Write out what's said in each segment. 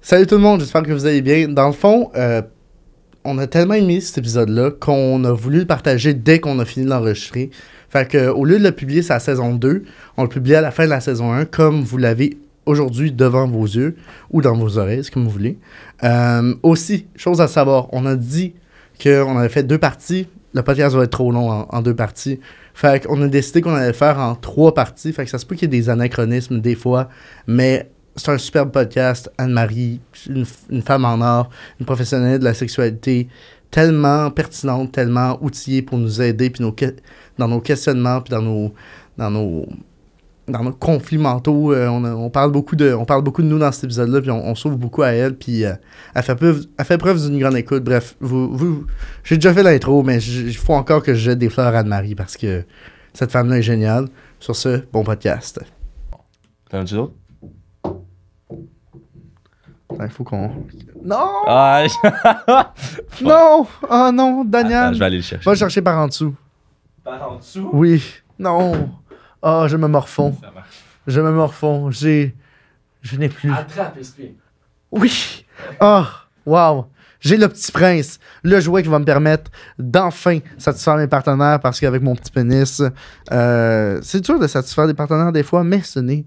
Salut tout le monde, j'espère que vous allez bien. Dans le fond, on a tellement aimé cet épisode-là qu'on a voulu le partager dès qu'on a fini de l'enregistrer. Fait que, au lieu de le publier sur la saison 2, on le publie à la fin de la saison 1, comme vous l'avez aujourd'hui devant vos yeux ou dans vos oreilles, c'est comme vous voulez. Aussi, chose à savoir, on a dit qu'on avait fait 2 parties. Le podcast va être trop long en 2 parties. Fait qu'on a décidé qu'on allait le faire en 3 parties. Fait que ça se peut qu'il y ait des anachronismes des fois, mais c'est un superbe podcast. Anne-Marie, une femme en or, une professionnelle de la sexualité, tellement pertinente, tellement outillée pour nous aider puis dans nos questionnements puis dans nos conflits mentaux. On parle beaucoup de nous dans cet épisode-là, puis on s'ouvre beaucoup à elle, puis elle fait preuve d'une grande écoute. Bref, j'ai déjà fait l'intro, mais il faut encore que je jette des fleurs à Anne-Marie parce que cette femme-là est géniale. Sur ce, bon podcast. T'en as-tu d'autres? Il faut qu'on... Non! Ah, Non! Oh non, Daniel! Attends, je vais aller le chercher. Va le chercher par en dessous. Par en dessous? Oui. Non! Ah, je me morfonds. Ça marche. Je me morfonds. Je n'ai plus... Attrape, esprit. Oui! Ah! Wow! J'ai le petit prince, le jouet qui va me permettre d'enfin satisfaire mes partenaires parce qu'avec mon petit pénis, c'est dur de satisfaire des partenaires des fois, mais ce n'est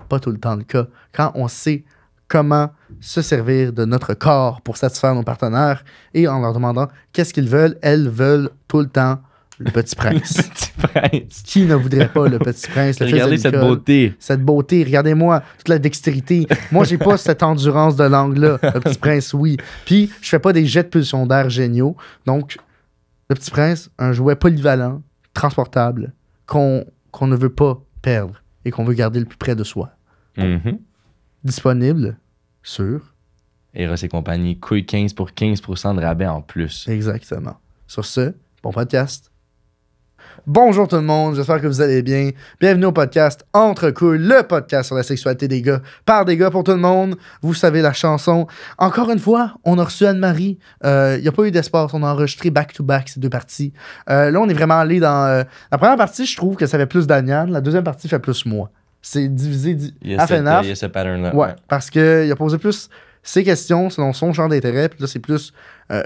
pas tout le temps le cas. Quand on sait comment se servir de notre corps pour satisfaire nos partenaires et en leur demandant qu'est-ce qu'ils veulent, elles veulent tout le temps le petit prince. Le petit prince. Qui ne voudrait pas le petit prince? Le fils Regardez de cette Nicole? beauté. Cette beauté, regardez-moi, toute la dextérité. Moi, j'ai pas cette endurance de langue-là. Le petit prince, oui. Puis, je fais pas des jets de pulsion d'air géniaux. Donc, le petit prince, un jouet polyvalent, transportable, qu'on ne veut pas perdre et qu'on veut garder le plus près de soi. Mhm. Disponible sur... Eros et compagnie, couille 15 pour 15% de rabais en plus. Exactement. Sur ce, bon podcast. Bonjour tout le monde, j'espère que vous allez bien. Bienvenue au podcast Entre couilles, le podcast sur la sexualité des gars, par des gars pour tout le monde. Vous savez la chanson. Encore une fois, on a reçu Anne-Marie. Il n'y a pas eu d'espace, on a enregistré back-to-back ces 2 parties. Là, on est vraiment allé dans... la première partie, je trouve que ça fait plus d'Aniane. La deuxième partie fait plus moi. C'est divisé Il y a ce pattern-là. Ouais, parce qu'il a posé plus ses questions selon son champ d'intérêt. Puis là, c'est plus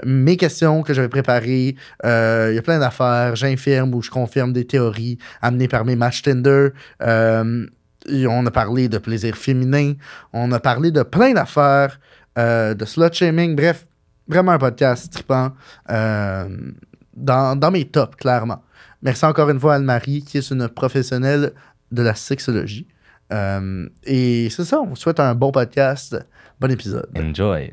mes questions que j'avais préparées. Il y a plein d'affaires. J'infirme ou je confirme des théories amenées par mes matchs Tinder. Et on a parlé de plaisir féminin. On a parlé de plein d'affaires. De slut-shaming. Bref, vraiment un podcast trippant. Dans mes tops, clairement. Merci encore une fois à Anne-Marie, qui est une professionnelle de la sexologie. Et c'est ça, on vous souhaite un bon podcast. Bon épisode. Enjoy.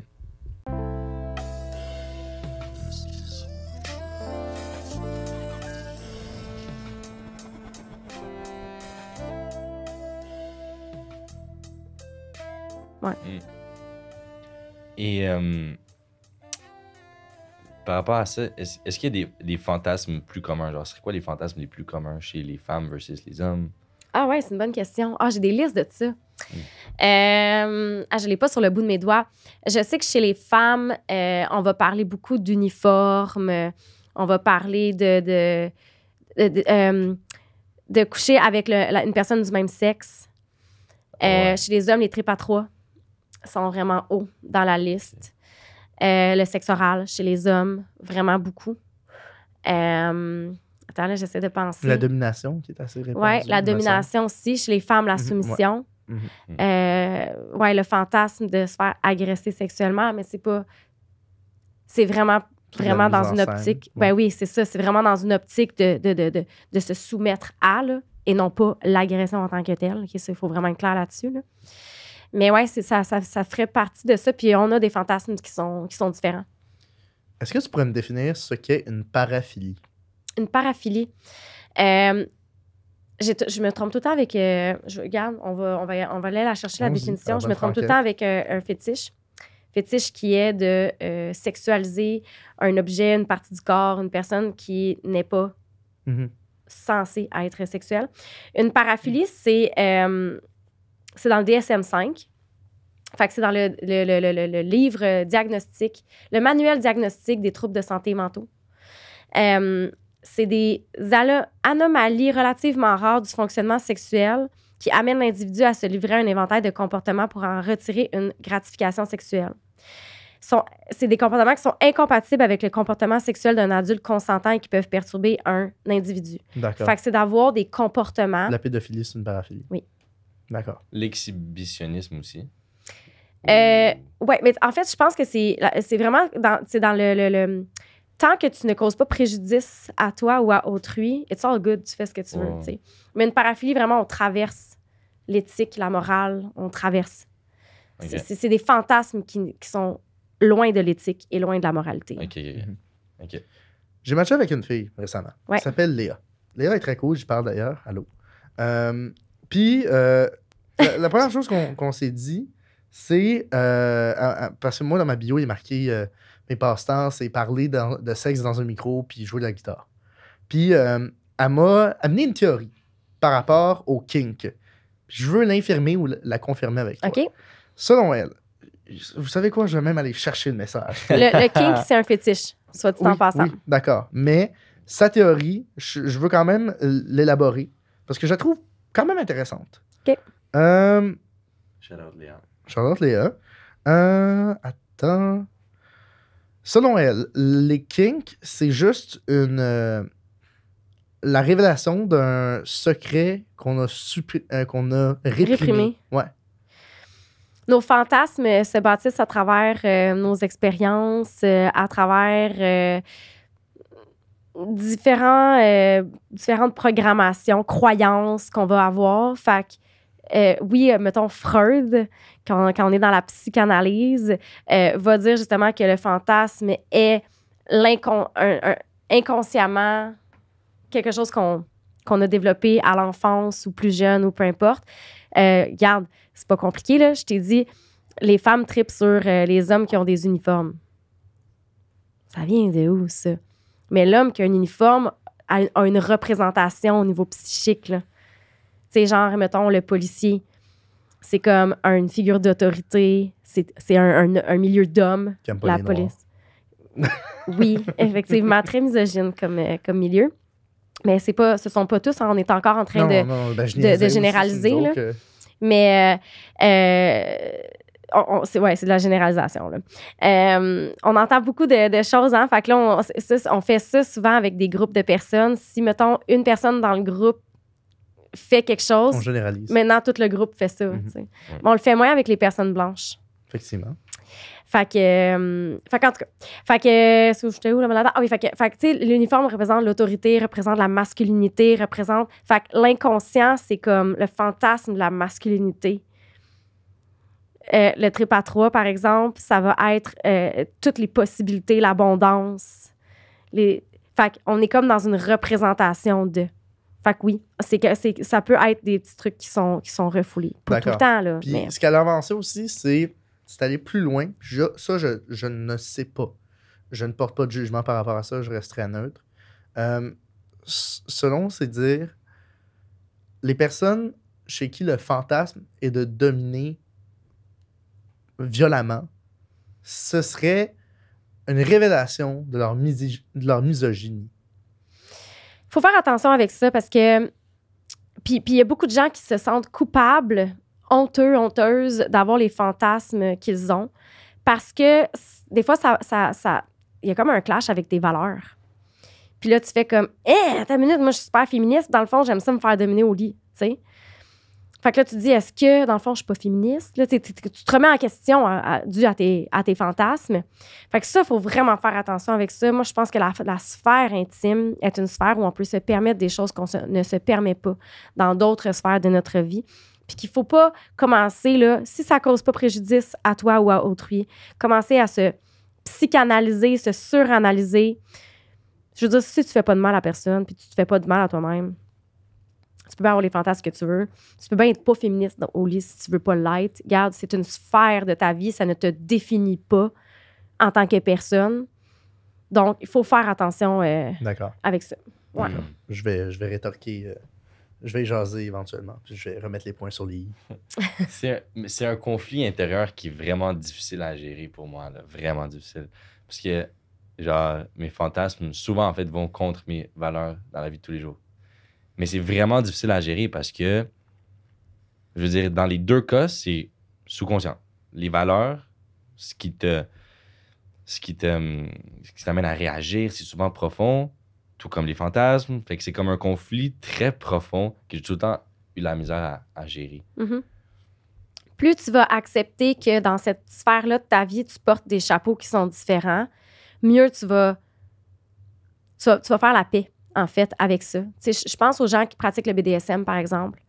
Ouais. Et par rapport à ça, est-ce qu'il y a des fantasmes plus communs? Genre, c'est quoi les fantasmes les plus communs chez les femmes versus les hommes? Ah ouais, c'est une bonne question. Ah, j'ai des listes de ça. Je l'ai pas sur le bout de mes doigts. Je sais que chez les femmes, on va parler beaucoup d'uniformes. On va parler de coucher avec une personne du même sexe. Ouais. Chez les hommes, les tripes à 3 sont vraiment hauts dans la liste. Le sexe oral, chez les hommes, vraiment beaucoup. Attends, là, j'essaie de penser. La domination qui est assez répandue. Oui, la me semble. domination aussi. Chez les femmes, la soumission. Ouais, le fantasme de se faire agresser sexuellement, mais c'est pas... C'est vraiment La dans mise une en optique... scène. Ben oui, c'est ça. C'est vraiment dans une optique de se soumettre à, là, et non pas l'agression en tant que telle. Okay, il faut vraiment être clair là-dessus. Là. Mais ouais, ça ferait partie de ça. Puis on a des fantasmes qui sont différents. Est-ce que tu pourrais me définir ce qu'est une paraphilie? Une paraphilie. Je me trompe tout le temps avec... regarde, on va aller la chercher, la Allons-y, définition. à la Je bonne me trompe tout le franquette. temps avec un fétiche. Fétiche qui est de sexualiser un objet, une partie du corps, une personne qui n'est pas censée être sexuelle. Une paraphilie, c'est dans le DSM-5. Fait que c'est dans le livre diagnostic, le manuel diagnostique des troubles de santé mentaux. C'est des anomalies relativement rares du fonctionnement sexuel qui amènent l'individu à se livrer à un éventail de comportements pour en retirer une gratification sexuelle. C'est des comportements qui sont incompatibles avec le comportement sexuel d'un adulte consentant et qui peuvent perturber un individu. D'accord. Fait que c'est d'avoir des comportements... La pédophilie, c'est une paraphilie. Oui. D'accord. L'exhibitionnisme aussi. Oui, mais en fait, je pense que c'est vraiment dans le tant que tu ne causes pas préjudice à toi ou à autrui, it's all good, tu fais ce que tu veux. T'sais. Mais une paraphilie, vraiment, on traverse l'éthique, la morale, on traverse. Okay. C'est des fantasmes qui sont loin de l'éthique et loin de la moralité. OK. J'ai matché avec une fille récemment. Ouais. Elle s'appelle Léa. Léa est très cool, j'y parle d'ailleurs. Allô. Puis, la première chose qu'on s'est dit, c'est... parce que moi, dans ma bio, il est marqué mes passe-temps, c'est parler de sexe dans un micro puis jouer de la guitare. Puis, elle m'a amené une théorie par rapport au kink. Puis je veux l'infirmer ou la confirmer avec toi. OK. Selon elle, vous savez quoi? Je vais même aller chercher le message. Le kink, c'est un fétiche, soit dit en passant. Oui, d'accord. Mais sa théorie, je veux quand même l'élaborer parce que je la trouve quand même intéressante. OK. Shout-out Léa. Shout-out Léa. Attends. Selon elle, les kinks, c'est juste la révélation d'un secret qu'on a réprimé. Ouais. Nos fantasmes se bâtissent à travers nos expériences, à travers différentes programmations, croyances qu'on va avoir. Fait que, oui, mettons Freud, quand on est dans la psychanalyse, va dire justement que le fantasme est inconsciemment quelque chose qu'on a développé à l'enfance ou plus jeune ou peu importe. Regarde, c'est pas compliqué, là. Je t'ai dit, les femmes tripent sur les hommes qui ont des uniformes. Ça vient de où, ça? Mais l'homme qui a un uniforme a une représentation au niveau psychique, là. Tu sais, genre, mettons, le policier, c'est comme une figure d'autorité, c'est un milieu d'hommes, la police. Oui, effectivement, très misogyne comme milieu. Mais ce sont pas tous, hein, on est encore en train de généraliser. Là. Mais c'est de la généralisation. Là. On entend beaucoup de choses. Hein, fait que là, on fait ça souvent avec des groupes de personnes. Si, mettons, une personne dans le groupe fait quelque chose, on généralise. Maintenant, tout le groupe fait ça. Mm-hmm. Mais on le fait moins avec les personnes blanches. Effectivement. Fait que, en tout cas, fait que, j'étais où là? Ah oui, fait que, tu sais, l'uniforme représente l'autorité, représente la masculinité, fait que l'inconscient, c'est comme le fantasme de la masculinité. Le trip à 3, par exemple, ça va être toutes les possibilités, l'abondance. Fait qu'on est comme dans une représentation de. Fait que oui, ça peut être des petits trucs qui sont refoulés. Pas tout le temps, là. Puis ce qu'elle a avancé aussi, c'est aller plus loin. Je ne sais pas. Je ne porte pas de jugement par rapport à ça. Je resterai neutre. Selon, c'est dire les personnes chez qui le fantasme est de dominer violemment, ce serait une révélation de leur misogynie. Il faut faire attention avec ça parce que puis il y a beaucoup de gens qui se sentent coupables, honteuses d'avoir les fantasmes qu'ils ont parce que des fois, il y a comme un clash avec tes valeurs. Puis là, tu fais comme « attends une minute, moi, je suis super féministe. Dans le fond, j'aime ça me faire dominer au lit. » Tu sais? Fait que là, tu te dis « Est-ce que, dans le fond, je suis pas féministe? » Là, tu te remets en question dû à tes fantasmes. Fait que ça, il faut vraiment faire attention avec ça. Moi, je pense que la sphère intime est une sphère où on peut se permettre des choses qu'on ne se permet pas dans d'autres sphères de notre vie. Puis qu'il ne faut pas commencer, là, si ça ne cause pas préjudice à toi ou à autrui, commencer à se psychanalyser, se suranalyser. Je veux dire, si tu ne fais pas de mal à personne puis tu ne te fais pas de mal à toi-même, tu peux bien avoir les fantasmes que tu veux. Tu peux bien être pas féministe au lit si tu veux pas l'être. Regarde, c'est une sphère de ta vie. Ça ne te définit pas en tant que personne. Donc, il faut faire attention avec ça. Ouais. Je vais rétorquer... je vais y jaser éventuellement, puis je vais remettre les points sur les i. C'est un conflit intérieur qui est vraiment difficile à gérer pour moi, là, vraiment difficile. Parce que, genre, mes fantasmes, souvent, en fait, vont contre mes valeurs dans la vie de tous les jours. Mais c'est vraiment difficile à gérer parce que Je veux dire, dans les deux cas, c'est sous-conscient. Les valeurs, ce qui t'amène à réagir, c'est souvent profond, tout comme les fantasmes. Fait que c'est comme un conflit très profond que j'ai tout le temps eu la misère à gérer. Mm-hmm. Plus tu vas accepter que dans cette sphère-là de ta vie, tu portes des chapeaux qui sont différents, mieux tu vas faire la paix, en fait, avec ça. Je pense aux gens qui pratiquent le BDSM, par exemple,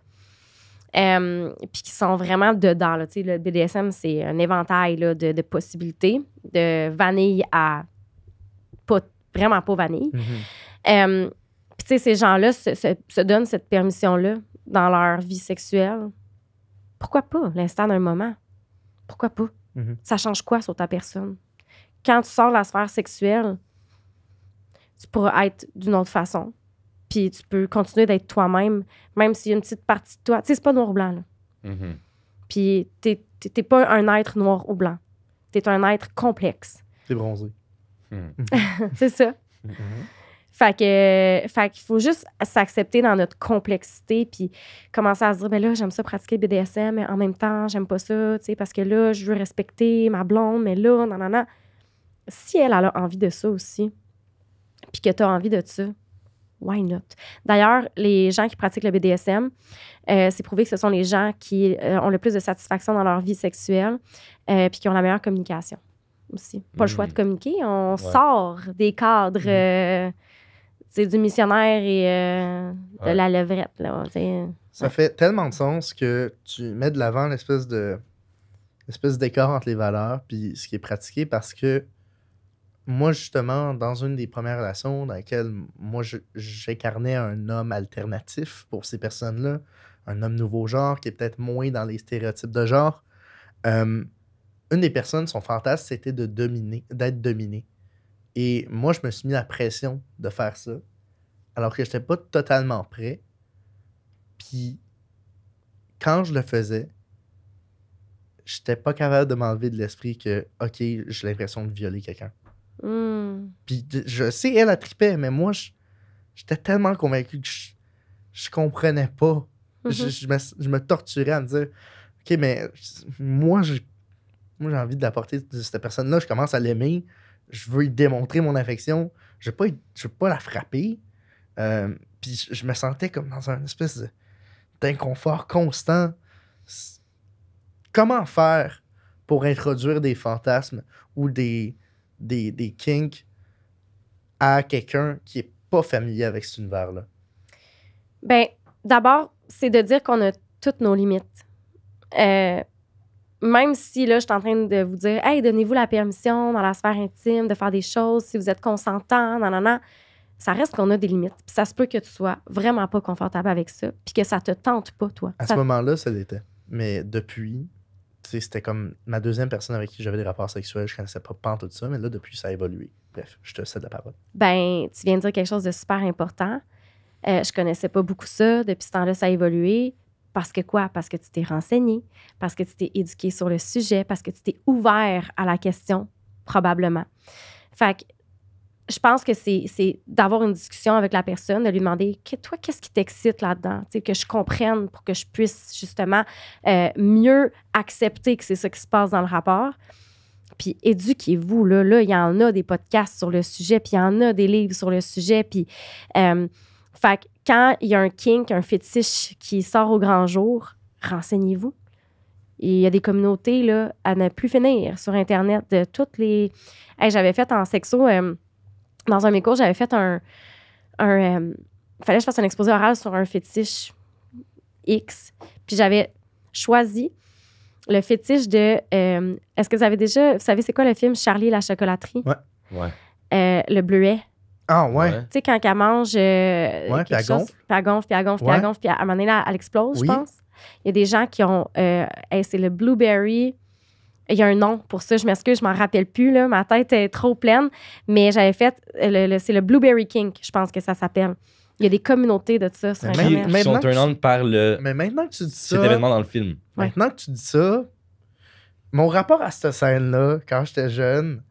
puis qui sont vraiment dedans. Là, le BDSM, c'est un éventail là, de possibilités, de vanille à vraiment pas vanille. Mm-hmm. Puis, ces gens-là se donnent cette permission-là dans leur vie sexuelle. Pourquoi pas, l'instant d'un moment? Pourquoi pas? Mm-hmm. Ça change quoi sur ta personne? Quand tu sors de la sphère sexuelle, tu pourras être d'une autre façon. Puis tu peux continuer d'être toi-même, même s'il y a une petite partie de toi. Tu sais, c'est pas noir ou blanc, là. Mm-hmm. Puis t'es pas un être noir ou blanc. T'es un être complexe. T'es bronzé. C'est ça. Mm-hmm. Fait qu'il faut juste s'accepter dans notre complexité puis commencer à se dire, ben là, j'aime ça pratiquer le BDSM, mais en même temps, j'aime pas ça, tu sais, parce que là, je veux respecter ma blonde, mais là, non. Si elle a envie de ça aussi, puis que tu as envie de ça, why not? D'ailleurs, les gens qui pratiquent le BDSM, c'est prouvé que ce sont les gens qui ont le plus de satisfaction dans leur vie sexuelle puis qui ont la meilleure communication aussi. Pas le choix de communiquer, on sort des cadres du missionnaire et de la levrette. Là, ça fait tellement de sens que tu mets de l'avant l'espèce d'écart entre les valeurs puis ce qui est pratiqué parce que moi, justement, dans une des premières relations dans lesquelles moi, j'incarnais un homme alternatif pour ces personnes-là, un homme nouveau genre qui est peut-être moins dans les stéréotypes de genre, une des personnes, son fantasme, c'était d'être dominé. Et moi, je me suis mis la pression de faire ça, alors que je n'étais pas totalement prêt. Puis, quand je le faisais, j'étais pas capable de m'enlever de l'esprit que, OK, j'ai l'impression de violer quelqu'un. Puis je sais, elle a trippé, mais moi, j'étais tellement convaincu que je comprenais pas. Je me torturais à me dire, OK, mais moi, j'ai envie de la porter de cette personne-là. Je commence à l'aimer. Je veux lui démontrer mon affection. Je veux pas la frapper. Puis je me sentais comme dans une espèce d'inconfort constant. Comment faire pour introduire des fantasmes ou des kinks à quelqu'un qui est pas familier avec cet univers-là? Ben, d'abord, c'est de dire qu'on a toutes nos limites. Même si, là, je suis en train de vous dire, hey, donnez-vous la permission dans la sphère intime de faire des choses, si vous êtes consentant, non, ça reste qu'on a des limites. Puis ça se peut que tu sois vraiment pas confortable avec ça, puis que ça te tente pas, toi. À ce moment-là, ça l'était. Mais depuis, c'était comme ma deuxième personne avec qui j'avais des rapports sexuels. Je connaissais pas tout ça, mais là, depuis, ça a évolué. Bref, je te cède la parole. Ben, tu viens de dire quelque chose de super important. Je connaissais pas beaucoup ça. Depuis ce temps-là, ça a évolué. Parce que quoi? Parce que tu t'es renseigné, parce que tu t'es éduqué sur le sujet, parce que tu t'es ouvert à la question, probablement. Fait que je pense que c'est d'avoir une discussion avec la personne, de lui demander, toi, qu'est-ce qui t'excite là-dedans? T'sais, que je comprenne pour que je puisse justement mieux accepter que c'est ça qui se passe dans le rapport. Puis éduquez-vous. Là, il y en a des podcasts sur le sujet, puis il y en a des livres sur le sujet. Puis, fait que quand il y a un kink, un fétiche qui sort au grand jour, renseignez-vous. Et il y a des communautés là, à ne plus finir sur Internet de toutes les... Hey, j'avais fait en sexo, dans un de mes cours, j'avais fait il fallait que je fasse un exposé oral sur un fétiche X. Puis j'avais choisi le fétiche de... est-ce que vous savez c'est quoi le film Charlie et la chocolaterie? Ouais. Le bleuet. Ah ouais? Tu sais, quand elle mange... puis elle gonfle. Puis elle gonfle, puis elle gonfle, puis elle gonfle, puis à un moment donné, là, elle explose, Oui. je pense. Il y a des gens qui ont... c'est le blueberry... Il y a un nom pour ça, je m'excuse, je m'en rappelle plus, là. Ma tête est trop pleine. Mais j'avais fait... c'est le Blueberry Kink, je pense que ça s'appelle. Il y a des communautés de ça sur Internet. Qui sont turn on par Mais maintenant que tu dis ça... cet événement dans le film. Maintenant que tu dis ça, mon rapport à cette scène-là, quand j'étais jeune,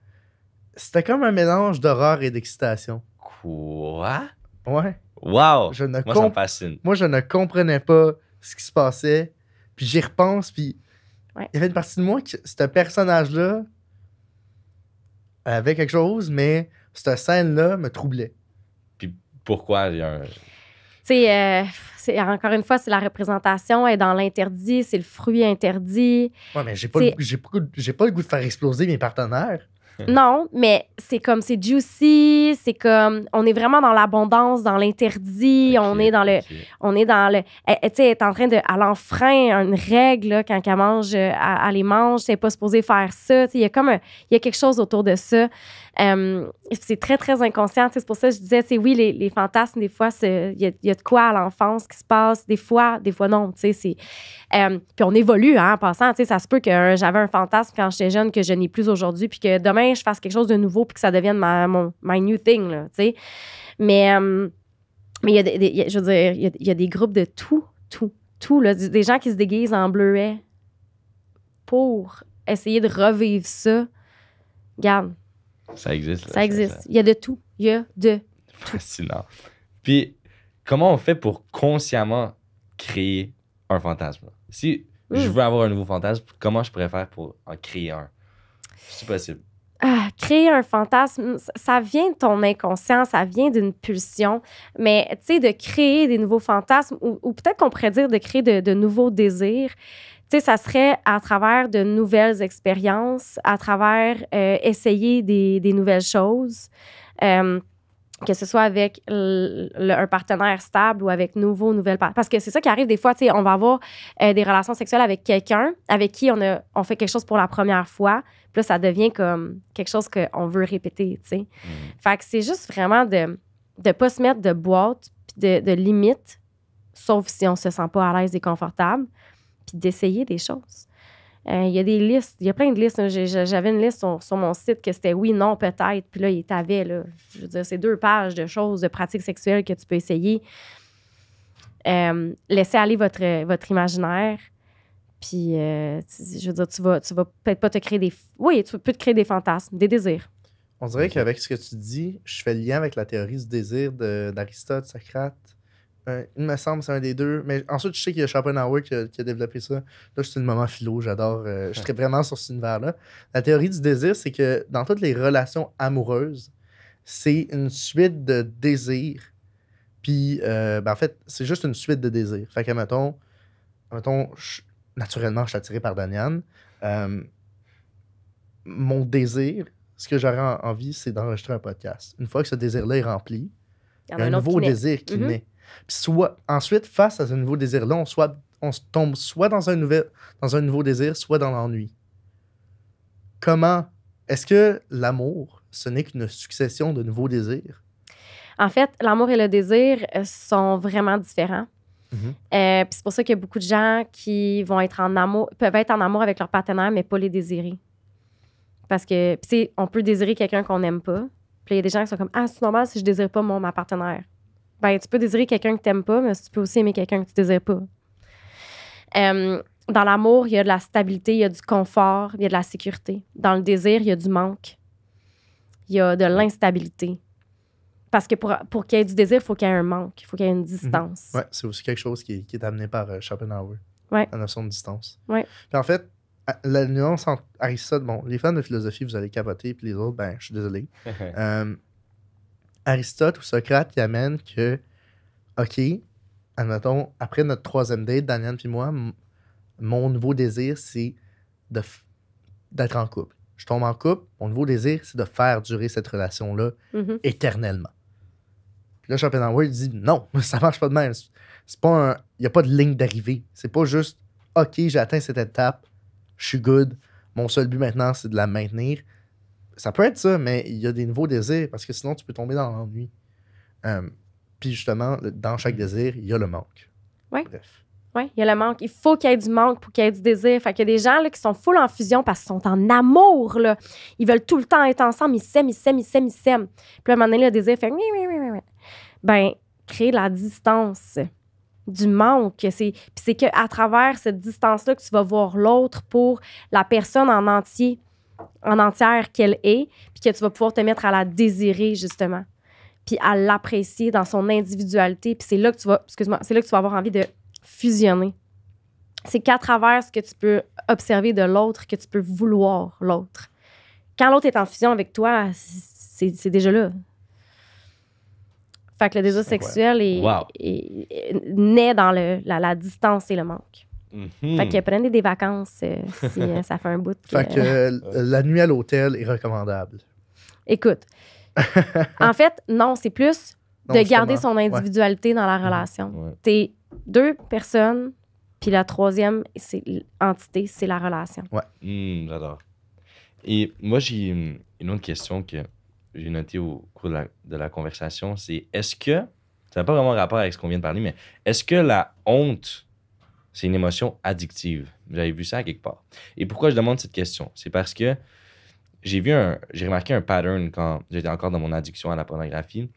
c'était comme un mélange d'horreur et d'excitation. Quoi? Ouais. Wow! Ça me fascine. Moi, je ne comprenais pas ce qui se passait. Puis j'y repense, puis il y avait une partie de moi que ce personnage-là avait quelque chose, mais cette scène-là me troublait. Puis pourquoi il y a un... Tu sais, encore une fois, c'est la représentation, elle est dans l'interdit, c'est le fruit interdit. Ouais, mais j'ai pas le goût de faire exploser mes partenaires. Non, mais c'est comme, c'est juicy, c'est comme, on est vraiment dans l'abondance, dans l'interdit, on est dans le, tu sais, elle est en train de, elle enfreint une règle, là, quand elle mange, elle les mange, c'est pas supposé faire ça, tu sais, il y a comme, il y a quelque chose autour de ça. C'est très, très inconscient, tu sais, c'est pour ça que je disais, tu sais, oui, les fantasmes, des fois, il y a de quoi à l'enfance qui se passe, des fois non, tu sais, c'est... puis on évolue, hein, en passant, tu sais, ça se peut que j'avais un fantasme quand j'étais jeune que je n'ai plus aujourd'hui, puis que demain, je fasse quelque chose de nouveau, puis que ça devienne my new thing, là, tu sais. Mais il y a je veux dire, il y a des groupes de tout, là, des gens qui se déguisent en bleuet pour essayer de revivre ça. Regarde. Ça existe. Là, ça existe. Il y a de tout. Il y a de tout. Fascinant. Puis, comment on fait pour consciemment créer un fantasme? Si je veux avoir un nouveau fantasme, comment je pourrais faire pour en créer un? C'est possible. Créer un fantasme, ça vient de ton inconscient, ça vient d'une pulsion. Mais, tu sais, de créer des nouveaux fantasmes, ou peut-être qu'on pourrait dire de créer de nouveaux désirs, tu sais, ça serait à travers de nouvelles expériences, à travers essayer des nouvelles choses, que ce soit avec un partenaire stable ou avec nouvelles partenaires. Parce que c'est ça qui arrive des fois, tu sais, on va avoir des relations sexuelles avec quelqu'un avec qui on fait quelque chose pour la première fois, puis là, ça devient comme quelque chose qu'on veut répéter, tu sais. Fait que c'est juste vraiment de ne pas se mettre de boîte puis de limites, sauf si on se sent pas à l'aise et confortable, puis d'essayer des choses. Il y a des listes, il y a plein de listes. J'avais une liste sur mon site que c'était oui, non, peut-être. Puis là, il t'avait, là, je veux dire, c'est 2 pages de choses, de pratiques sexuelles que tu peux essayer. Laissez aller votre imaginaire. Puis, je veux dire, tu vas peut-être pas te créer des... Oui, tu peux te créer des fantasmes, des désirs. On dirait qu'avec ce que tu dis, je fais le lien avec la théorie du désir d'Aristote, Socrate. Il me semble que c'est un des deux. Mais ensuite, je sais qu'il y a Schopenhauer qui a développé ça. Là, c'est le moment philo, j'adore. Je serais vraiment sur cet univers-là. La théorie du désir, c'est que dans toutes les relations amoureuses, c'est une suite de désirs. Puis, en fait, c'est juste une suite de désirs. Fait que, mettons naturellement, je suis attiré par Daniane. Mon désir, ce que j'aurais envie, c'est d'enregistrer un podcast. Une fois que ce désir-là est rempli, il y a un nouveau désir qui naît. Puis ensuite, face à ce nouveau désir-là, on tombe soit dans un nouveau désir, soit dans l'ennui. Comment? Est-ce que l'amour, ce n'est qu'une succession de nouveaux désirs? En fait, l'amour et le désir sont vraiment différents. Puis c'est pour ça qu'il y a beaucoup de gens qui vont être peuvent être en amour avec leur partenaire, mais pas les désirer. Parce que, tu sais, on peut désirer quelqu'un qu'on n'aime pas. Puis il y a des gens qui sont comme, c'est normal si je désire pas ma partenaire. Ben, tu peux désirer quelqu'un que tu n'aimes pas, mais tu peux aussi aimer quelqu'un que tu ne désires pas. Dans l'amour, il y a de la stabilité, il y a du confort, il y a de la sécurité. Dans le désir, il y a du manque. Il y a de l'instabilité. Parce que pour qu'il y ait du désir, il faut qu'il y ait un manque, il faut qu'il y ait une distance. Oui, c'est aussi quelque chose qui est amené par Schopenhauer, la notion de distance. Ouais. Puis en fait, la nuance entre Aristote, bon, les fans de philosophie, vous allez capoter, puis les autres, ben, je suis désolé. Aristote ou Socrate qui amène que, OK, admettons, après notre 3e date, Daniane puis moi, mon nouveau désir, c'est d'être en couple. Je tombe en couple, mon nouveau désir, c'est de faire durer cette relation-là éternellement. Puis là, Schopenhauer dit non, ça marche pas de même. C'est pas il n'y a pas de ligne d'arrivée. C'est pas juste OK, j'ai atteint cette étape, je suis good. Mon seul but maintenant, c'est de la maintenir. Ça peut être ça, mais il y a des nouveaux désirs parce que sinon, tu peux tomber dans l'ennui. Puis justement, dans chaque désir, il y a le manque. Oui. Bref. Oui, il y a le manque. Il faut qu'il y ait du manque pour qu'il y ait du désir. Fait qu'il y a des gens là, qui sont full en fusion parce qu'ils sont en amour. Là. Ils veulent tout le temps être ensemble. Ils s'aiment. Puis là, à un moment donné, le désir fait... Ben, créer de la distance, du manque. Puis c'est qu'à travers cette distance-là que tu vas voir l'autre pour la personne en entière qu'elle est, puis que tu vas pouvoir te mettre à la désirer, justement, puis à l'apprécier dans son individualité. Puis c'est là que tu vas avoir envie de fusionner c'est qu'à travers ce que tu peux observer de l'autre, que tu peux vouloir l'autre. Quand l'autre est en fusion avec toi, c'est déjà là. Fait que le désir sexuel naît dans la distance et le manque. Fait que prenez des vacances si ça fait un bout. Fait que la nuit à l'hôtel est recommandable. Écoute, en fait, non, c'est plus de garder son individualité dans la relation. Ouais. T'es 2 personnes, puis la troisième entité, c'est la relation. Ouais. J'adore. Et moi, j'ai une autre question que j'ai notée au cours de la conversation, c'est est-ce que, ça n'a pas vraiment rapport avec ce qu'on vient de parler, mais est-ce que la honte, c'est une émotion addictive? J'avais vu ça à quelque part. Et pourquoi je demande cette question? C'est parce que j'ai remarqué un pattern quand j'étais encore dans mon addiction à la pornographie.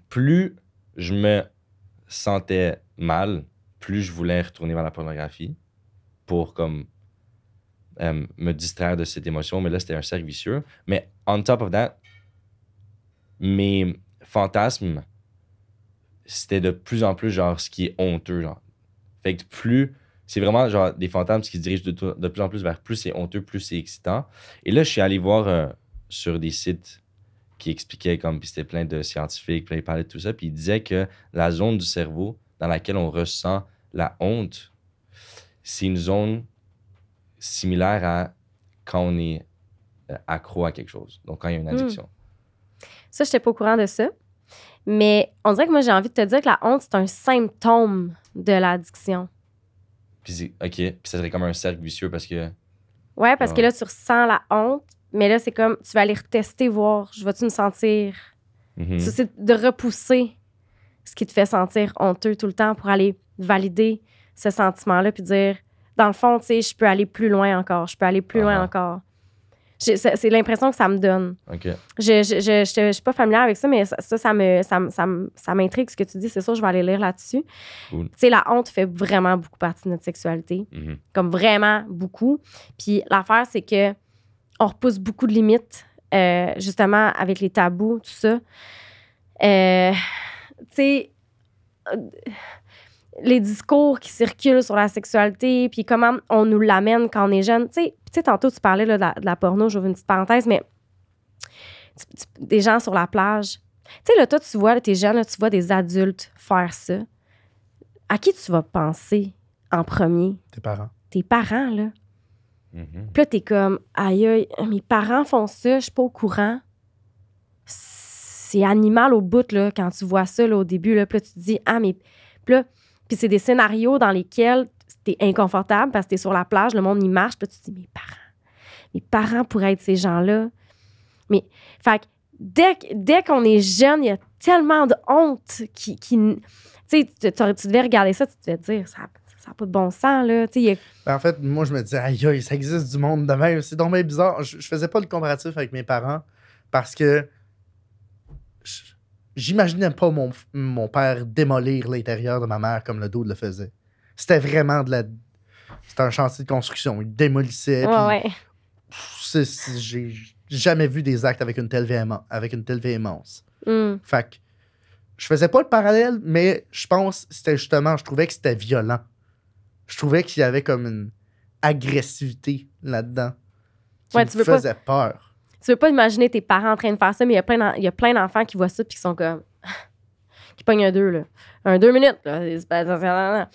Plus je me sentais mal, plus je voulais retourner vers la pornographie pour comme me distraire de cette émotion. Mais là, c'était un cercle vicieux. Mais on top of that, mes fantasmes, c'était de plus en plus genre ce qui est honteux. Genre. Fait que c'est vraiment genre des fantasmes qui se dirigent de plus en plus vers plus c'est honteux, plus c'est excitant. Et là, je suis allé voir sur des sites qui expliquaient comme, puis c'était plein de scientifiques, puis ils parlaient de tout ça, puis ils disaient que la zone du cerveau dans laquelle on ressent la honte, c'est une zone similaire à quand on est accro à quelque chose. Donc, quand il y a une addiction. Ça, je n'étais pas au courant de ça. Mais on dirait que moi, j'ai envie de te dire que la honte, c'est un symptôme de l'addiction. Puis puis ça serait comme un cercle vicieux parce que... Ouais, parce que là, tu ressens la honte, mais là, c'est comme, tu vas aller retester, voir, je vais-tu me sentir... C'est de repousser ce qui te fait sentir honteux tout le temps pour aller valider ce sentiment-là, puis dire, dans le fond, tu sais, je peux aller plus loin encore, je peux aller plus loin encore. C'est l'impression que ça me donne. OK. Je suis pas familière avec ça, mais ça m'intrigue ce que tu dis. C'est sûr, je vais aller lire là-dessus. Cool. Tu sais, la honte fait vraiment beaucoup partie de notre sexualité. Comme vraiment beaucoup. Puis l'affaire, c'est que on repousse beaucoup de limites, justement, avec les tabous, tout ça. Tu sais... les discours qui circulent sur la sexualité, puis comment on nous l'amène quand on est jeune. Tu sais, tantôt, tu parlais là, de la porno, j'ouvre une petite parenthèse, mais des gens sur la plage. Tu sais, là, toi, tu vois, t'es jeune, là, tu vois des adultes faire ça. À qui tu vas penser en premier? Tes parents. Tes parents, là. Puis là, t'es comme, aïe, aïe, mes parents font ça, je suis pas au courant. C'est animal au bout, là, quand tu vois ça, là, au début, là. Puis là, tu te dis, ah, mais... Puis c'est des scénarios dans lesquels t'es inconfortable parce que t'es sur la plage, le monde y marche, puis tu te dis, mes parents pourraient être ces gens-là. Mais, fait que dès qu'on est jeune, il y a tellement de honte qui tu sais, tu devais regarder ça, tu devais te dire, ça n'a pas de bon sens, là. En fait, moi, je me disais, aïe, aïe, ça existe du monde de même. C'est donc bien bizarre. Je faisais pas le comparatif avec mes parents parce que j'imaginais pas mon père démolir l'intérieur de ma mère comme le dos le faisait. C'était vraiment c'était un chantier de construction. Il démolissait. Ouais. J'ai jamais vu des actes avec une telle véhémence. Fait que je faisais pas le parallèle, mais je pense que c'était justement, je trouvais que c'était violent. Je trouvais qu'il y avait comme une agressivité là-dedans qui me faisait peur. Tu veux pas imaginer tes parents en train de faire ça, mais il y a plein d'enfants qui voient ça puis qui sont comme... qui pognent un 2, là. Un 2 minutes, là.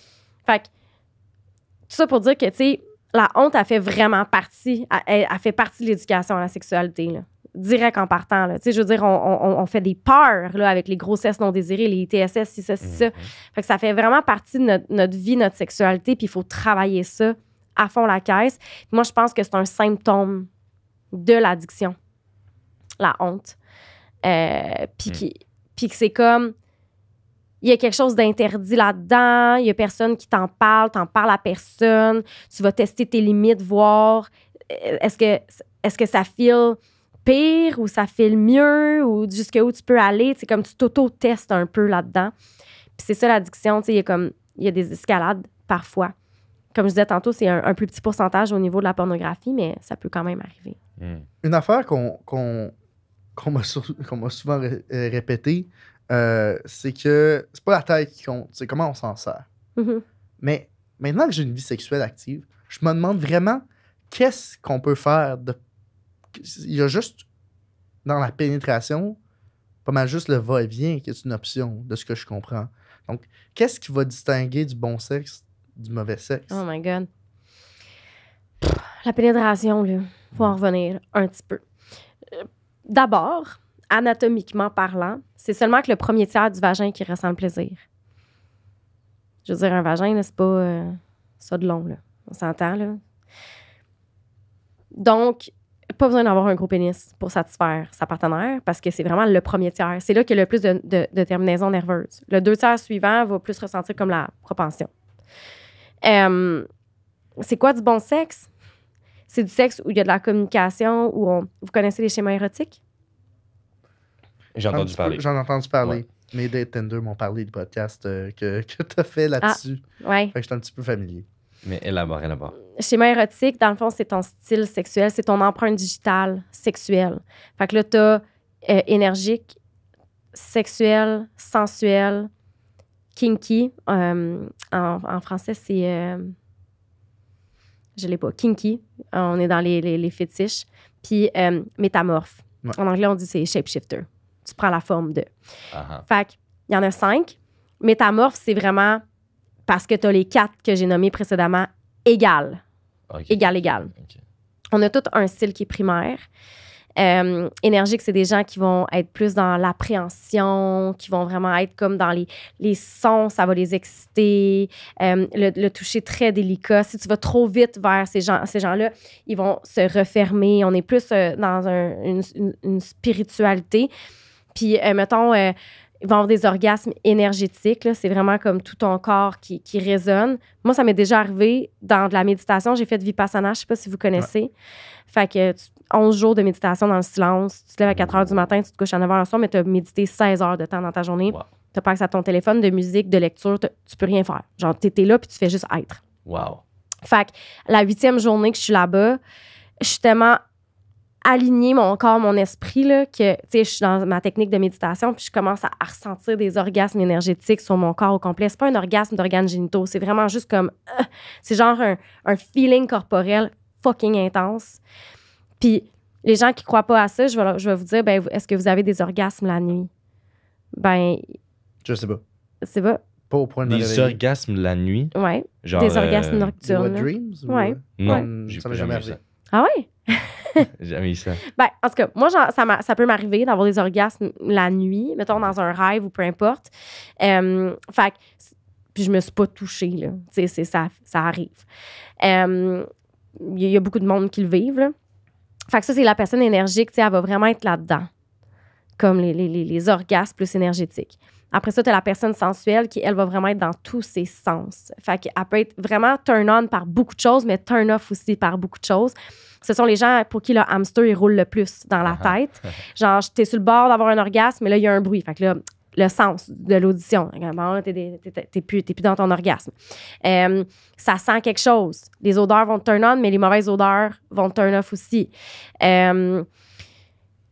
Fait que... Tout ça pour dire que, tu sais, la honte, elle fait vraiment partie... Elle fait partie de l'éducation à la sexualité, là. Direct en partant, là. Tu sais, je veux dire, on fait des peurs, là, avec les grossesses non désirées, les ITSS, si ça. Fait que ça fait vraiment partie de notre vie, notre sexualité, puis il faut travailler ça à fond la caisse. Puis moi, je pense que c'est un symptôme de l'addiction, la honte. Puis que c'est comme, il y a quelque chose d'interdit là-dedans, il y a personne qui t'en parle à personne, tu vas tester tes limites, voir est-ce que ça file pire ou ça file mieux ou jusqu'où tu peux aller, c'est comme tu t'auto-testes un peu là-dedans. Puis c'est ça l'addiction, tu sais, il y a des escalades parfois. Comme je disais tantôt, c'est un plus petit pourcentage au niveau de la pornographie, mais ça peut quand même arriver. Une affaire qu'on m'a souvent répétée, c'est que c'est pas la taille qui compte, c'est comment on s'en sert. Mais maintenant que j'ai une vie sexuelle active, je me demande vraiment qu'est-ce qu'on peut faire de... Il y a juste, dans la pénétration, pas mal juste le va-et-vient qui est une option, de ce que je comprends. Donc, qu'est-ce qui va distinguer du bon sexe du mauvais sexe? Oh my God. La pénétration, là, faut en revenir un petit peu. D'abord, anatomiquement parlant, c'est seulement que le premier tiers du vagin qui ressent le plaisir. Je veux dire, un vagin, là, c'est pas ça de long, là. On s'entend, là. Donc, pas besoin d'avoir un gros pénis pour satisfaire sa partenaire parce que c'est vraiment le premier tiers. C'est là qu'il y a le plus de terminaisons nerveuses. Le 2 tiers suivant va plus ressentir comme la propension. C'est quoi du bon sexe? C'est du sexe où il y a de la communication, vous connaissez les schémas érotiques? J'ai entendu parler. J'en ai entendu parler. Ouais. Mes dates Tinder m'ont parlé du podcast que tu as fait là-dessus. Ouais. Fait que j'étais un petit peu familier. Mais élabore. Schéma érotique, dans le fond, c'est ton style sexuel, c'est ton empreinte digitale sexuelle. Fait que là, t'as énergique, sexuel, sensuel, kinky. En français, c'est... je l'ai pas. Kinky. On est dans les fétiches. Puis métamorphe. Ouais. En anglais, on dit c'est shapeshifter. Tu prends la forme de. Uh-huh. Fait qu'il y en a 5. Métamorphe, c'est vraiment parce que tu as les 4 que j'ai nommés précédemment égales. Okay. Égal. Okay. On a tout un style qui est primaire. Énergique, c'est des gens qui vont être plus dans l'appréhension, qui vont vraiment être comme dans les sons, ça va les exciter. Le toucher très délicat. Si tu vas trop vite vers ces gens-là, ils vont se refermer. On est plus dans une spiritualité. Puis, mettons, ils vont avoir des orgasmes énergétiques. Là. C'est vraiment comme tout ton corps qui résonne. Moi, ça m'est déjà arrivé dans de la méditation. J'ai fait de Vipassana, je ne sais pas si vous connaissez. Ouais. Fait que 11 jours de méditation dans le silence. Tu te lèves à 4 heures du matin, tu te couches à 9 heures le soir, mais tu as médité 16 heures de temps dans ta journée. Wow. Tu n'as pas accès à ton téléphone, de musique, de lecture. Tu peux rien faire. Genre, tu étais là puis tu fais juste être. Wow. Fait que la 8e journée que je suis là-bas, je suis tellement aligner mon corps, mon esprit, là, que, tu sais, je suis dans ma technique de méditation, puis je commence à ressentir des orgasmes énergétiques sur mon corps au complet. C'est pas un orgasme d'organes génitaux, c'est vraiment juste comme... c'est genre un feeling corporel fucking intense. Puis les gens qui croient pas à ça, je vais vous dire, ben, est-ce que vous avez des orgasmes la nuit? Ben... Je sais pas. C'est pas... Pas au point de des orgasmes la nuit? Ouais. Genre, des orgasmes nocturnes. Des wet dreams? Ouais. Non, ça m'est jamais arrivé. Ah ouais? Jamais eu ça. Ben, en tout cas, moi, ça peut m'arriver d'avoir des orgasmes la nuit, mettons dans un rêve ou peu importe. Fait que, puis je me suis pas touchée, là. Tu sais, ça arrive. Il y a beaucoup de monde qui le vivent, là. Fait que ça, c'est la personne énergique, tu sais, elle va vraiment être là-dedans. Comme les orgasmes plus énergétiques. Après ça, tu as la personne sensuelle qui, elle, va vraiment être dans tous ses sens. Fait qu'elle peut être vraiment turn-on par beaucoup de choses, mais turn-off aussi par beaucoup de choses. Ce sont les gens pour qui le hamster, il roule le plus dans la tête. Genre, t'es sur le bord d'avoir un orgasme, mais là, il y a un bruit. Fait que là, le sens de l'audition. Bon, là, t'es plus dans ton orgasme. Ça sent quelque chose. Les odeurs vont te turn-on, mais les mauvaises odeurs vont te turn-off aussi.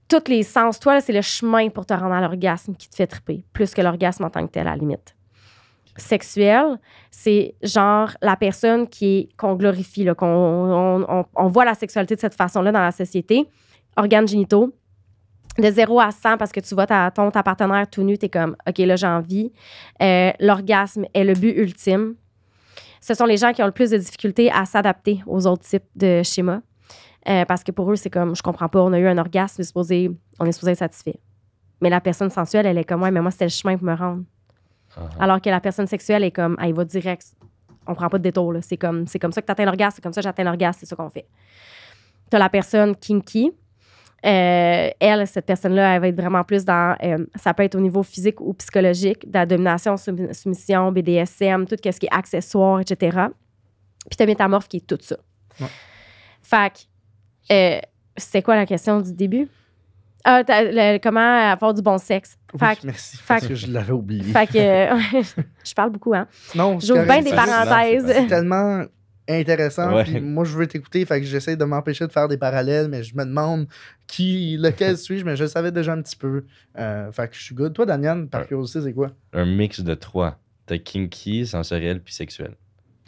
Tous les sens. Toi, là, c'est le chemin pour te rendre à l'orgasme qui te fait triper, plus que l'orgasme en tant que tel, à la limite. Sexuel, c'est genre la personne qu'on glorifie, là, on voit la sexualité de cette façon-là dans la société. Organes génitaux, de 0 à 100, parce que tu vois ta partenaire tout nu, t'es comme, OK, là, j'ai envie. L'orgasme est le but ultime. Ce sont les gens qui ont le plus de difficultés à s'adapter aux autres types de schémas. Parce que pour eux, c'est comme, je comprends pas, on a eu un orgasme, on est supposé être satisfait. Mais la personne sensuelle, elle est comme, ouais, mais moi, c'était le chemin pour me rendre. Uh-huh. Alors que la personne sexuelle est comme, elle va direct, on prend pas de détour, là. C'est comme ça que tu atteins l'orgasme, c'est comme ça que j'atteins l'orgasme, c'est ça qu'on fait. Tu as la personne kinky. Elle, cette personne-là, elle va être vraiment plus dans, ça peut être au niveau physique ou psychologique, de la domination, soumission, BDSM, tout ce qui est accessoire, etc. Puis tu as métamorphe qui est tout ça. Ouais. Fait que, c'est quoi la question du début? Comment avoir du bon sexe. Oui, merci, parce que je l'avais oublié. Fait que, je parle beaucoup, hein? Non, j'ouvre bien des parenthèses. C'est tellement intéressant, ouais. Puis moi, je veux t'écouter, fait que j'essaie de m'empêcher de faire des parallèles, mais je me demande lequel suis-je, mais je le savais déjà un petit peu. Fait que je suis good. Toi, Daniel, par curiosité, c'est quoi? Un mix de 3. T'as kinky, sensoriel, puis sexuel.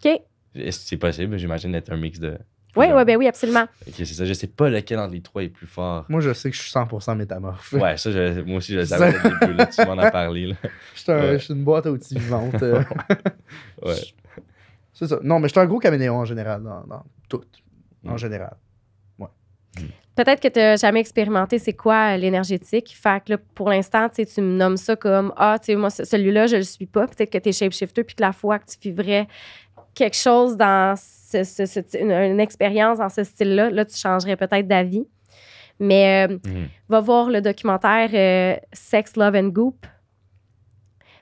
OK. Est-ce que c'est possible? J'imagine d'être un mix de... Oui, ben oui, absolument. Ok, c'est ça. Je sais pas lequel entre les trois est plus fort. Moi, je sais que je suis 100% métamorphe. Ouais, ça, moi aussi, je le savais dès le début. Là, tu m'en as parlé. Là. Je suis une boîte à outils vivante. Ouais. C'est ça. Non, mais je suis un gros caméléon en général, dans tout. En Mm. général. Peut-être que tu n'as jamais expérimenté c'est quoi l'énergétique. Fait que là, pour l'instant, tu me nommes ça comme tu sais, moi, celui-là, je le suis pas. Peut-être que tu es shapeshifter, puis que la fois que tu vivrais quelque chose dans une expérience dans ce style-là, là, tu changerais peut-être d'avis. Mais va voir le documentaire Sex, Love and Goop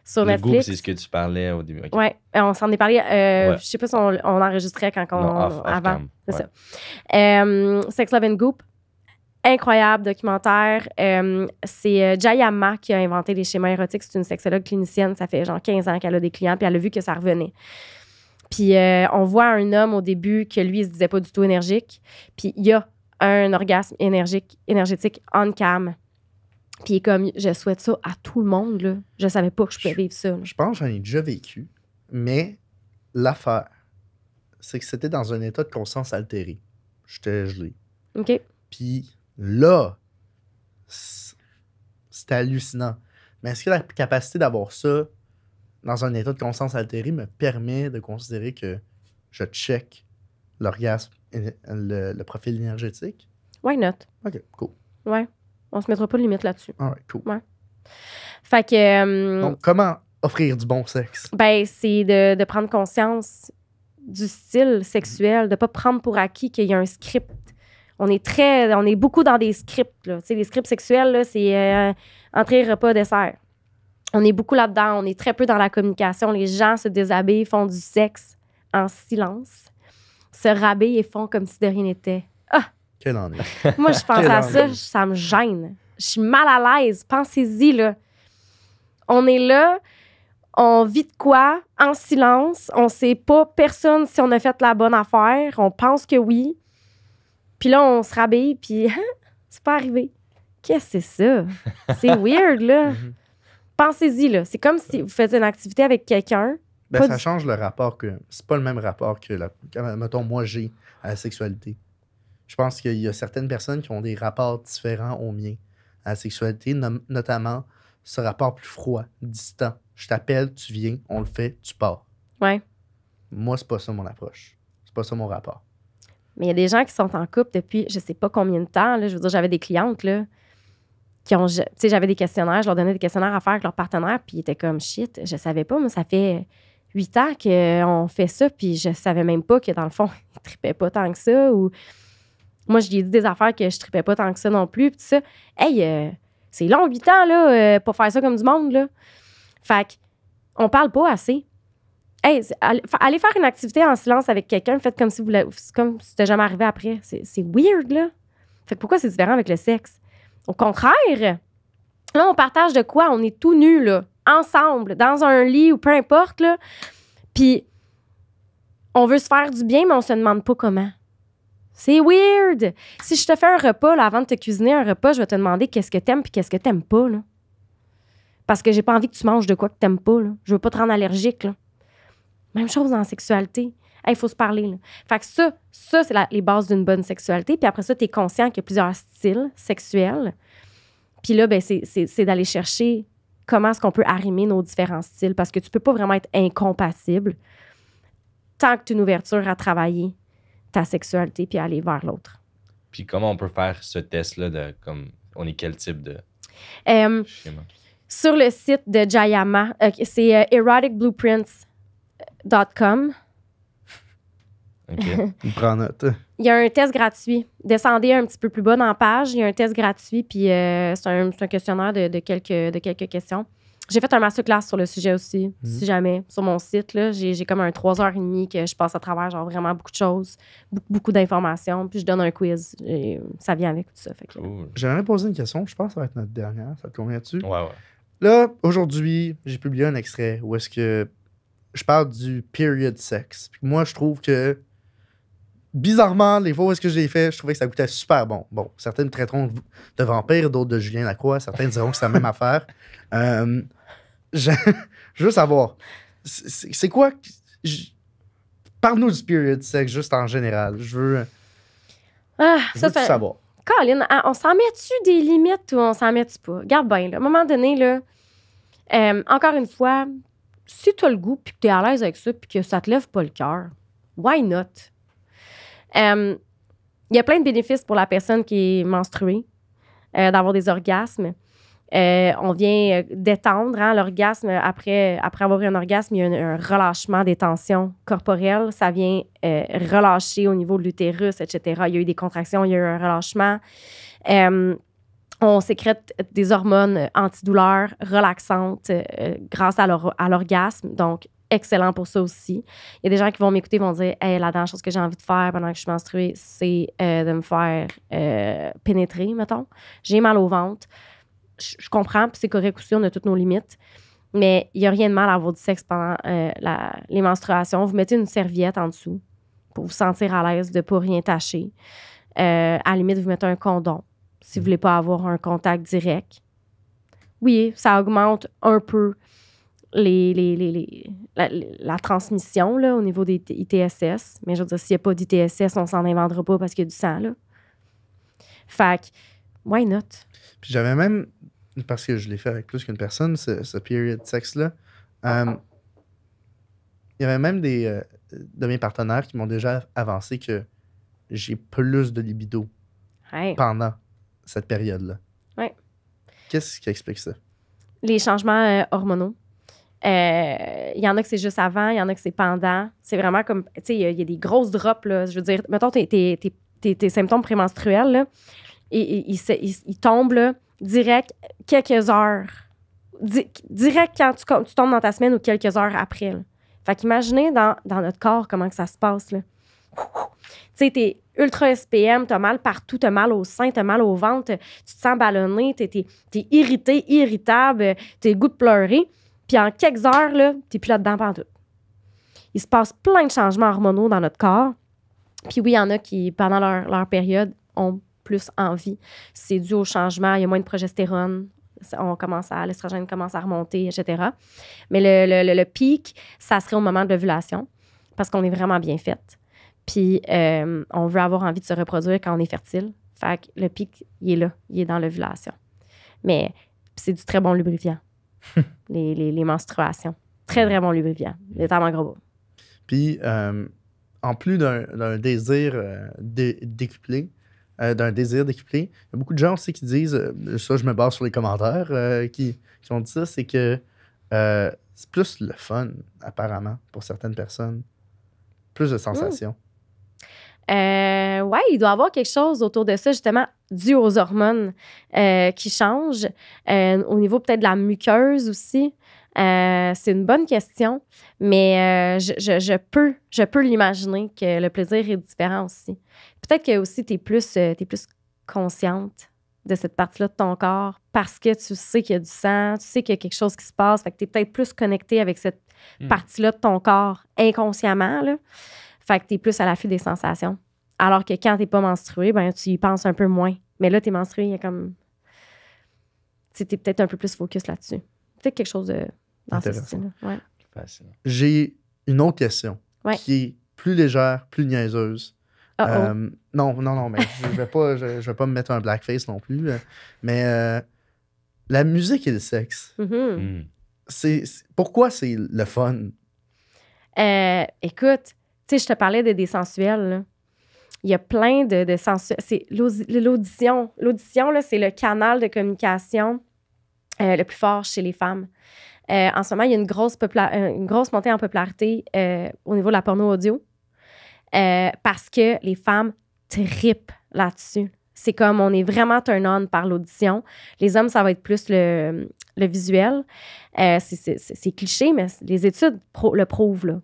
sur Le Netflix. groupe, c'est ce que tu parlais au début. Okay. Oui, on s'en est parlé. Ouais. Je sais pas si on enregistrait quand on... Non, off avant. cam. C'est Ouais. ça. Sex, Love and Goop. Incroyable documentaire. C'est Jayama qui a inventé les schémas érotiques. C'est une sexologue clinicienne. Ça fait genre 15 ans qu'elle a des clients, puis elle a vu que ça revenait. Puis on voit un homme au début que lui, il se disait pas du tout énergique. Puis il y a un orgasme énergétique on cam. Puis comme, je souhaite ça à tout le monde, là. Je savais pas que je pouvais vivre ça. Là. Je pense que j'en ai déjà vécu, mais l'affaire, c'est que c'était dans un état de conscience altéré. J'étais gelé. OK. Puis là, c'était hallucinant. Mais est-ce que la capacité d'avoir ça dans un état de conscience altéré me permet de considérer que je check l'orgasme, le profil énergétique? Why not? OK, cool. Ouais. On se mettra pas de limite là-dessus. All right, cool. Ouais. Fait que... Donc, comment offrir du bon sexe? Ben, c'est de prendre conscience du style sexuel, de pas prendre pour acquis qu'il y a un script. On est beaucoup dans des scripts, là. Tu sais, les scripts sexuels, là, c'est entrée, repas, dessert. On est beaucoup là-dedans. On est très peu dans la communication. Les gens se déshabillent, font du sexe en silence, se rhabillent et font comme si de rien n'était. Ah! Quel ennui. Moi, je pense Quel à ça, ennui. ça me gêne. Je suis mal à l'aise. Pensez-y, là. On est là, on vit de quoi en silence. On sait pas personne si on a fait la bonne affaire. On pense que oui. Puis là, on se rhabille, puis c'est pas arrivé. Qu'est-ce que c'est ça? C'est weird, là. Pensez-y, là. C'est comme si vous faites une activité avec quelqu'un. Ben, Pas ça du- change le rapport que. C'est pas le même rapport que, mettons, moi, j'ai à la sexualité. Je pense qu'il y a certaines personnes qui ont des rapports différents aux miens à la sexualité, notamment ce rapport plus froid, distant. Je t'appelle, tu viens, on le fait, tu pars. Ouais. Moi, c'est pas ça mon approche. C'est pas ça mon rapport. Mais il y a des gens qui sont en couple depuis je sais pas combien de temps. Là. Je veux dire, j'avais des clientes, là, qui ont... Tu sais, j'avais des questionnaires. Je leur donnais des questionnaires à faire avec leur partenaire, puis ils étaient comme, shit, je savais pas, mais ça fait 8 ans qu'on fait ça, puis je savais même pas que, dans le fond, ils tripaient pas tant que ça, ou... Moi, je lui ai dit des affaires que je tripais pas tant que ça non plus, puis tout ça. Hey, c'est long, 8 ans, là, pour faire ça comme du monde, là. Fait qu'on parle pas assez. Hey, allez faire une activité en silence avec quelqu'un, faites comme si comme si c'était jamais arrivé après. C'est weird, là. Fait que pourquoi c'est différent avec le sexe? Au contraire, là, on partage de quoi? On est tout nus, là, ensemble, dans un lit ou peu importe, là. Puis, on veut se faire du bien, mais on se demande pas comment. C'est weird! Si je te fais un repas, là, avant de te cuisiner un repas, je vais te demander qu'est-ce que t'aimes puis qu'est-ce que t'aimes pas, là. Parce que j'ai pas envie que tu manges de quoi que t'aimes pas, là. Je veux pas te rendre allergique, là. Même chose dans la sexualité. Il faut se parler, là. Fait que ça c'est les bases d'une bonne sexualité. Puis après ça, t'es conscient qu'il y a plusieurs styles sexuels. Puis là, ben, c'est d'aller chercher comment est-ce qu'on peut arrimer nos différents styles. Parce que tu peux pas vraiment être incompatible tant que tu as une ouverture à travailler ta sexualité puis aller vers l'autre. Puis comment on peut faire ce test-là de comme on est quel type de schéma? Sur le site de Jayama, c'est eroticblueprints.com. OK. Il prend note. Il y a un test gratuit. Descendez un petit peu plus bas dans la page. Il y a un test gratuit, puis c'est un questionnaire de quelques questions. J'ai fait un masterclass sur le sujet aussi, si jamais, sur mon site. Là, j'ai comme un 3h30 que je passe à travers genre vraiment beaucoup de choses, beaucoup d'informations, puis je donne un quiz. Et ça vient avec tout ça. Fait que, Cool. J'aimerais poser une question. Je pense que ça va être notre dernière. Ça te convient-tu? Ouais. Là, aujourd'hui, j'ai publié un extrait où est-ce que je parle du period sex. Puis moi, je trouve que, bizarrement, les fois où est-ce que je l'ai fait, je trouvais que ça goûtait super bon. Bon, certains me traiteront de vampire, d'autres de Julien Lacroix. Certains diront que c'est la même affaire. Je veux savoir, c'est quoi... Parle-nous du period sex, juste en général. Je veux Ça, tout c'est... savoir. Colin, on s'en met-tu des limites ou on s'en met-tu pas? Regarde bien, là. À un moment donné, là, encore une fois, si tu as le goût puis que tu es à l'aise avec ça puis que ça te lève pas le cœur, why not? Il y a plein de bénéfices pour la personne qui est menstruée, d'avoir des orgasmes. On vient détendre l'orgasme. Après avoir eu un orgasme, il y a un relâchement des tensions corporelles. Ça vient relâcher au niveau de l'utérus, etc. Il y a eu des contractions, il y a eu un relâchement. On sécrète des hormones antidouleurs, relaxantes grâce à l'orgasme. Donc, excellent pour ça aussi. Il y a des gens qui vont m'écouter et vont dire « Hey, la dernière chose que j'ai envie de faire pendant que je suis menstruée, c'est de me faire pénétrer, mettons. J'ai mal au ventre. » Je comprends, puis c'est correct aussi, on a toutes nos limites. Mais il n'y a rien de mal à avoir du sexe pendant les menstruations. Vous mettez une serviette en dessous pour vous sentir à l'aise de ne pas rien tâcher. À la limite, vous mettez un condom si vous ne voulez pas avoir un contact direct. Oui, ça augmente un peu la transmission là, au niveau des ITSS. Mais je veux dire, s'il n'y a pas d'ITSS, on ne s'en inventera pas parce qu'il y a du sang. Là. Fait que, why not? Puis j'avais même, parce que je l'ai fait avec plus qu'une personne, ce period sex-là, il y avait même des de mes partenaires qui m'ont déjà avancé que j'ai plus de libido pendant cette période-là. Ouais. Qu'est-ce qui explique ça? Les changements hormonaux. Il y en a que c'est juste avant, il y en a que c'est pendant. C'est vraiment comme, tu sais, il y a des grosses drops, là. Je veux dire, mettons, tes symptômes prémenstruels, là, ils tombent, là, direct quelques heures. Direct quand tu tombes dans ta semaine ou quelques heures après, là. Fait qu'imaginez dans notre corps comment que ça se passe, là. Tu sais, t'es ultra SPM, t'as mal partout, t'as mal au sein, t'as mal au ventre, tu te sens ballonné, t'es irrité, irritable, t'as le goût de pleurer. Puis en quelques heures, là, t'es plus là-dedans pantoute. Il se passe plein de changements hormonaux dans notre corps. Puis oui, il y en a qui, pendant leur période, ont plus envie. C'est dû au changement, il y a moins de progestérone, l'estrogène commence à remonter, etc. Mais le pic, ça serait au moment de l'ovulation, parce qu'on est vraiment bien fait. Puis on veut avoir envie de se reproduire quand on est fertile. Fait que le pic, il est là, il est dans l'ovulation. Mais c'est du très bon lubrifiant, les menstruations. Très, très bon lubrifiant. Notamment gros. Puis, en plus d'un désir décuplé, il y a beaucoup de gens aussi qui disent, ça je me base sur les commentaires qui ont dit ça, c'est que c'est plus le fun, apparemment, pour certaines personnes. Plus de sensations. Oui, il doit y avoir quelque chose autour de ça, justement, dû aux hormones qui changent. Au niveau peut-être de la muqueuse aussi. C'est une bonne question, mais je peux l'imaginer que le plaisir est différent aussi. Peut-être que aussi t'es plus consciente de cette partie-là de ton corps parce que tu sais qu'il y a du sang, tu sais qu'il y a quelque chose qui se passe, fait que t'es peut-être plus connecté avec cette partie-là de ton corps inconsciemment, là. Fait que t'es plus à l'affût des sensations. Alors que quand t'es pas menstruée, ben tu y penses un peu moins. Mais là, t'es menstruée, il y a comme... T'es peut-être un peu plus focus là-dessus. Peut-être quelque chose dans ce style-là. Ouais. Fascinant. J'ai une autre question qui est plus légère, plus niaiseuse. Non, mais je vais pas me mettre un blackface non plus. Mais la musique et le sexe, pourquoi c'est le fun? Écoute, tu sais, je te parlais des sensuels, là. Il y a plein de sensuels. C'est l'audition. L'audition, là, c'est le canal de communication le plus fort chez les femmes. En ce moment, il y a une grosse montée en popularité au niveau de la porno audio parce que les femmes trippent là-dessus. C'est comme on est vraiment turn-on par l'audition. Les hommes, ça va être plus le visuel. C'est cliché, mais les études le prouvent, là.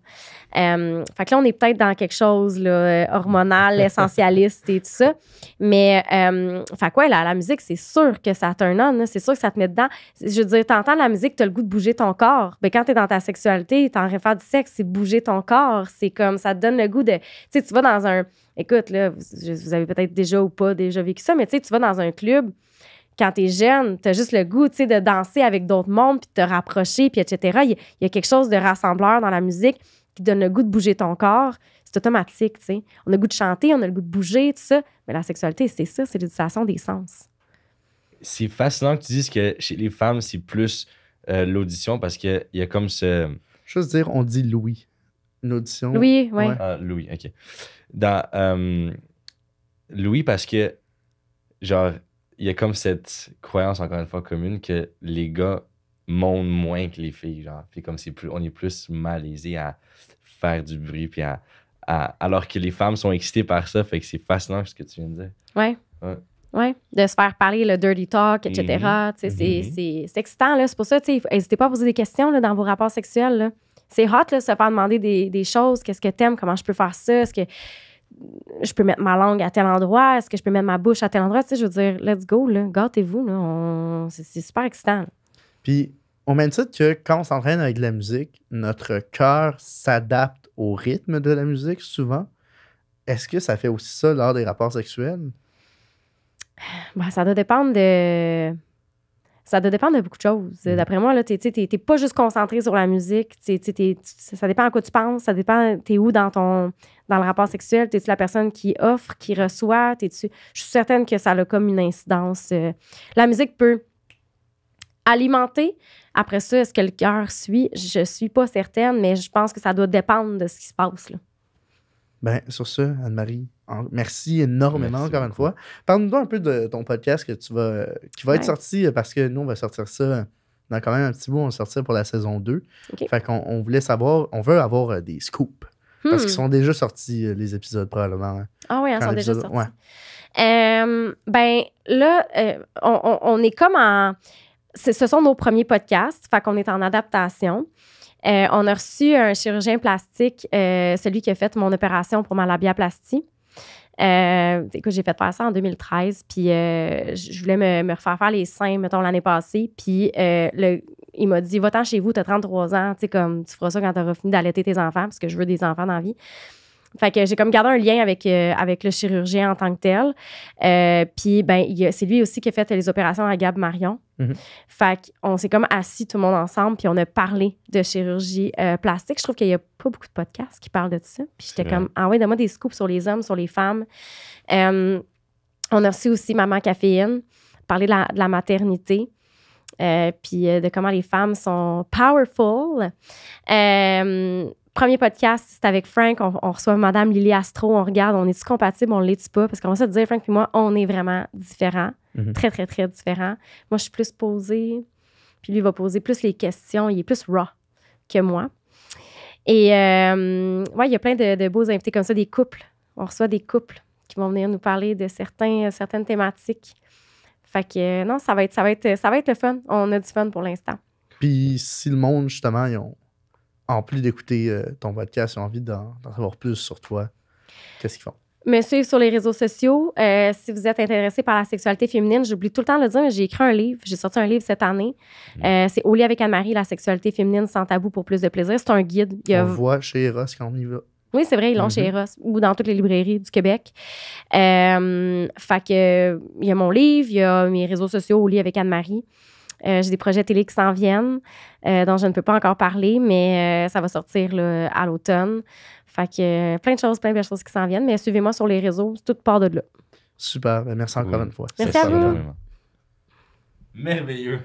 Fait que là, on est peut-être dans quelque chose là, hormonal, essentialiste et tout ça. Mais, fait quoi, la musique, c'est sûr que ça turn on. C'est sûr que ça te met dedans. Je veux dire, t'entends la musique, t'as le goût de bouger ton corps. Ben, quand t'es dans ta sexualité, t'en train de faire du sexe, c'est bouger ton corps. C'est comme, ça te donne le goût de... Tu sais, tu vas dans un... Écoute, là, vous avez peut-être déjà ou pas déjà vécu ça, mais tu sais, tu vas dans un club, quand t'es jeune, t'as juste le goût, tu sais, de danser avec d'autres mondes, puis de te rapprocher, puis etc. Il y a quelque chose de rassembleur dans la musique qui donne le goût de bouger ton corps. C'est automatique, tu sais. On a le goût de chanter, on a le goût de bouger, tout ça. Mais la sexualité, c'est ça, c'est l'utilisation des sens. C'est fascinant que tu dises que chez les femmes, c'est plus l'audition parce qu'il y a comme ce... Juste dire, on dit Louis. Une audition. Oui, oui. Ouais. Ah, Louis, OK. Dans Louis, parce que, genre, il y a comme cette croyance, encore une fois, commune que les gars montent moins que les filles, genre. Puis comme on est plus malaisés à faire du bruit, puis alors que les femmes sont excitées par ça, fait que c'est fascinant ce que tu viens de dire. Ouais. Ouais. Oui, de se faire parler, le dirty talk, etc. Mhm. Tu sais, c'est excitant, là. C'est pour ça, tu sais, n'hésitez pas à poser des questions là, dans vos rapports sexuels, là. C'est hot, là, se faire demander des choses. Qu'est-ce que t'aimes? Comment je peux faire ça? Est-ce que je peux mettre ma langue à tel endroit? Est-ce que je peux mettre ma bouche à tel endroit? Tu sais, je veux dire, let's go, là. Gâtez-vous, là. C'est super excitant, là. Puis, au même titre que quand on s'entraîne avec de la musique, notre cœur s'adapte au rythme de la musique, souvent. Est-ce que ça fait aussi ça lors des rapports sexuels? Ben, ça doit dépendre de... Ça doit dépendre de beaucoup de choses. D'après moi, là, t'es pas juste concentré sur la musique. Ça dépend à quoi tu penses. Ça dépend, t'es où dans le rapport sexuel. T'es-tu la personne qui offre, qui reçoit? Je suis certaine que ça a comme une incidence. La musique peut alimenter. Après ça, est-ce que le cœur suit? Je suis pas certaine, mais je pense que ça doit dépendre de ce qui se passe, là. Ben, sur ce, Anne-Marie, merci énormément Merci encore une beaucoup. fois. Parle-nous un peu de ton podcast qui va être sorti parce que nous, on va sortir ça dans quand même un petit bout. On va le sortir pour la saison 2. OK. Fait qu'on voulait savoir, on veut avoir des scoops. Parce qu'ils sont déjà sortis, les épisodes, probablement. Hein. Ah oui, ils Quand sont déjà l'épisode- sortis. ouais. Ben là, on est comme en... Ce sont nos premiers podcasts, fait qu'on est en adaptation. On a reçu un chirurgien plastique, celui qui a fait mon opération pour ma labiaplastie. Écoute, j'ai fait faire ça en 2013, puis je voulais me refaire faire les seins, mettons, l'année passée. Puis il m'a dit, va-t'en chez vous, t'as 33 ans, tu sais, comme tu feras ça quand t'auras fini d'allaiter tes enfants, parce que je veux des enfants dans la vie. Fait que j'ai comme gardé un lien avec le chirurgien en tant que tel. Puis, ben, c'est lui aussi qui a fait les opérations à Gab Marion. Mhm. Fait qu'on s'est comme assis tout le monde ensemble, puis on a parlé de chirurgie plastique. Je trouve qu'il n'y a pas beaucoup de podcasts qui parlent de ça. Puis j'étais comme, ah ouais, donne-moi des scoops sur les hommes, sur les femmes. On a reçu aussi Maman Caféine, parler de la maternité. Puis de comment les femmes sont powerful. Premier podcast, c'est avec Frank. On reçoit Madame Lily Astro. On regarde, on est-tu compatible, on l'est-tu pas? Parce qu'on va se dire, Frank et moi, on est vraiment différents. Mhm. Très, très, très différents. Moi, je suis plus posée. Puis lui, il va poser plus les questions. Il est plus raw que moi. Et ouais, il y a plein de beaux invités comme ça, des couples. On reçoit des couples qui vont venir nous parler de certaines thématiques. Fait que non, ça va être le fun. On a du fun pour l'instant. Puis si le monde, justement, ils ont, en plus d'écouter ton podcast, ils ont envie d'en savoir plus sur toi, qu'est-ce qu'ils font? Me suivre sur les réseaux sociaux. Si vous êtes intéressé par la sexualité féminine, j'oublie tout le temps de le dire, mais j'ai écrit un livre. J'ai sorti un livre cette année. C'est Au lit avec Anne-Marie, la sexualité féminine sans tabou pour plus de plaisir. C'est un guide. On le voit chez Eros quand on y va. Oui, c'est vrai, ils l'ont chez Eros ou dans toutes les librairies du Québec. Fait que il y a mon livre, il y a mes réseaux sociaux Au lit avec Anne-Marie. J'ai des projets télé qui s'en viennent, dont je ne peux pas encore parler, mais ça va sortir là, à l'automne. Fait que plein de belles choses qui s'en viennent, mais suivez-moi sur les réseaux, tout part de là. Super, merci encore une fois. Merci à vous. Merveilleux.